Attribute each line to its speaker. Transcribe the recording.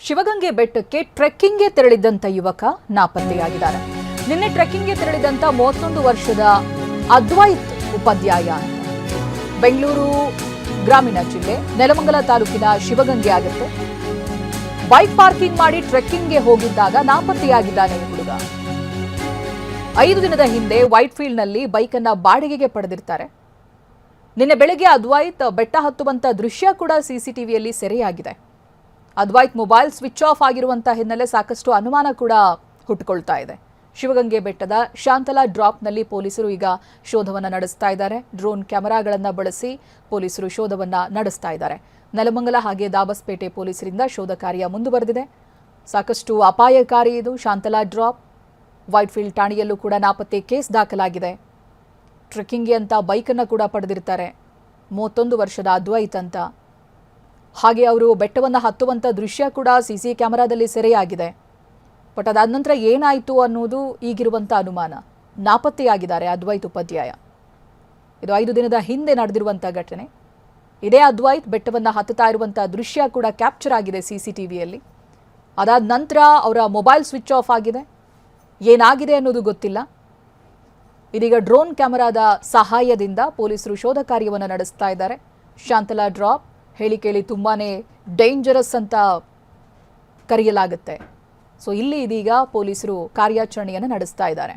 Speaker 1: ಶಿವಗಂಗೆ ಬೆಟ್ಟಕ್ಕೆ ಟ್ರೆಕ್ಕಿಂಗ್ಗೆ ತೆರಳಿದ್ದಂಥ ಯುವಕ ನಾಪತ್ತೆಯಾಗಿದ್ದಾರೆ. ನಿನ್ನೆ ಟ್ರೆಕ್ಕಿಂಗ್ಗೆ ತೆರಳಿದಂಥ 31 ವರ್ಷದ ಅದ್ವೈತ್ ಉಪಾಧ್ಯಾಯ ಬೆಂಗಳೂರು ಗ್ರಾಮೀಣ ಜಿಲ್ಲೆ ನೆಲಮಂಗಲ ತಾಲೂಕಿನ ಶಿವಗಂಗೆ ಆಗುತ್ತೆ. ಬೈಕ್ ಪಾರ್ಕಿಂಗ್ ಮಾಡಿ ಟ್ರೆಕ್ಕಿಂಗ್ಗೆ ಹೋಗಿದ್ದಾಗ ನಾಪತ್ತೆಯಾಗಿದ್ದಾನೆ ಈ ಹುಡುಗ. 5 ದಿನದ ಹಿಂದೆ ವೈಟ್ ಫೀಲ್ಡ್ನಲ್ಲಿ ಬೈಕನ್ನ ಬಾಡಿಗೆಗೆ ಪಡೆದಿರ್ತಾರೆ. ನಿನ್ನೆ ಬೆಳಗ್ಗೆ ಅದ್ವೈತ್ ಬೆಟ್ಟ ಹತ್ತುವಂತ ದೃಶ್ಯ ಕೂಡ ಸಿಸಿಟಿವಿಯಲ್ಲಿ ಸೆರೆಯಾಗಿದೆ. ಅದ್ವೈತ್ ಮೊಬೈಲ್ ಸ್ವಿಚ್ ಆಫ್ ಆಗಿರುವಂತ ಹಿನ್ನೆಲೆ ಸಾಕಷ್ಟು ಅನುಮಾನ ಕೂಡ ಹುಟ್ಟುಕೊಳ್ತಾ ಇದೆ. ಶಿವಗಂಗೆ ಬೆಟ್ಟದ ಶಾಂತಲಾ ಡ್ರಾಪ್ನಲ್ಲಿ ಪೊಲೀಸರು ಈಗ ಶೋಧವನ್ನ ನಡೆಸ್ತಾ ಇದ್ದಾರೆ. ಡ್ರೋನ್ ಕ್ಯಾಮೆರಾಗಳನ್ನು ಬಳಸಿ ಪೊಲೀಸರು ಶೋಧವನ್ನ ನಡೆಸ್ತಾ ಇದ್ದಾರೆ. ನೆಲಮಂಗಲ ಹಾಗೆ ದಾಬಸ್ಪೇಟೆ ಪೊಲೀಸರಿಂದ ಶೋಧ ಕಾರ್ಯ ಮುಂದುವರೆದಿದೆ. ಸಾಕಷ್ಟು ಅಪಾಯಕಾರಿ ಇದು ಶಾಂತಲಾ ಡ್ರಾಪ್. ವೈಟ್ ಫೀಲ್ಡ್ ಠಾಣೆಯಲ್ಲೂ ಕೂಡ ನಾಪತ್ತೆ ಕೇಸ್ ದಾಖಲಾಗಿದೆ. ಟ್ರೆಕ್ಕಿಂಗ್ಗೆ ಅಂತ ಬೈಕನ್ನು ಕೂಡ ಪಡೆದಿರ್ತಾರೆ. 31 ವರ್ಷದ ಅದ್ವೈತ್ ಅಂತ. ಹಾಗೆ ಅವರು ಬೆಟ್ಟವನ್ನು ಹತ್ತುವಂಥ ದೃಶ್ಯ ಕೂಡ ಸಿಸಿ ಕ್ಯಾಮೆರಾದಲ್ಲಿ ಸೆರೆಯಾಗಿದೆ. ಬಟ್ ಅದಾದ ನಂತರ ಏನಾಯಿತು ಅನ್ನೋದು ಈಗಿರುವಂಥ ಅನುಮಾನ. ನಾಪತ್ತೆಯಾಗಿದ್ದಾರೆ ಅದ್ವೈತ್ ಉಪಾಧ್ಯಾಯ. ಇದು 5 ದಿನದ ಹಿಂದೆ ನಡೆದಿರುವಂಥ ಘಟನೆ. ಇದೇ ಅದ್ವೈತ್ ಬೆಟ್ಟವನ್ನು ಹತ್ತುತ್ತಾ ಇರುವಂಥ ದೃಶ್ಯ ಕೂಡ ಕ್ಯಾಪ್ಚರ್ ಆಗಿದೆ ಸಿಸಿಟಿವಿಯಲ್ಲಿ. ಅದಾದ ನಂತರ ಅವರ ಮೊಬೈಲ್ ಸ್ವಿಚ್ ಆಫ್ ಆಗಿದೆ. ಏನಾಗಿದೆ ಅನ್ನೋದು ಗೊತ್ತಿಲ್ಲ. ಇದೀಗ ಡ್ರೋನ್ ಕ್ಯಾಮೆರಾದ ಸಹಾಯದಿಂದ ಪೊಲೀಸರು ಶೋಧ ಕಾರ್ಯವನ್ನು ನಡೆಸ್ತಾ ಇದ್ದಾರೆ. ಶಾಂತಲಾ ಡ್ರಾಪ್ ಹೇಳಿ ಕೇಳಿ ತುಂಬಾನೇ ಡೇಂಜರಸ್ ಅಂತ ಕರೆಯಲಾಗುತ್ತೆ. ಸೊ ಇಲ್ಲಿ ಇದೀಗ ಪೊಲೀಸರು ಕಾರ್ಯಾಚರಣೆಯನ್ನು ನಡೆಸ್ತಾ ಇದ್ದಾರೆ.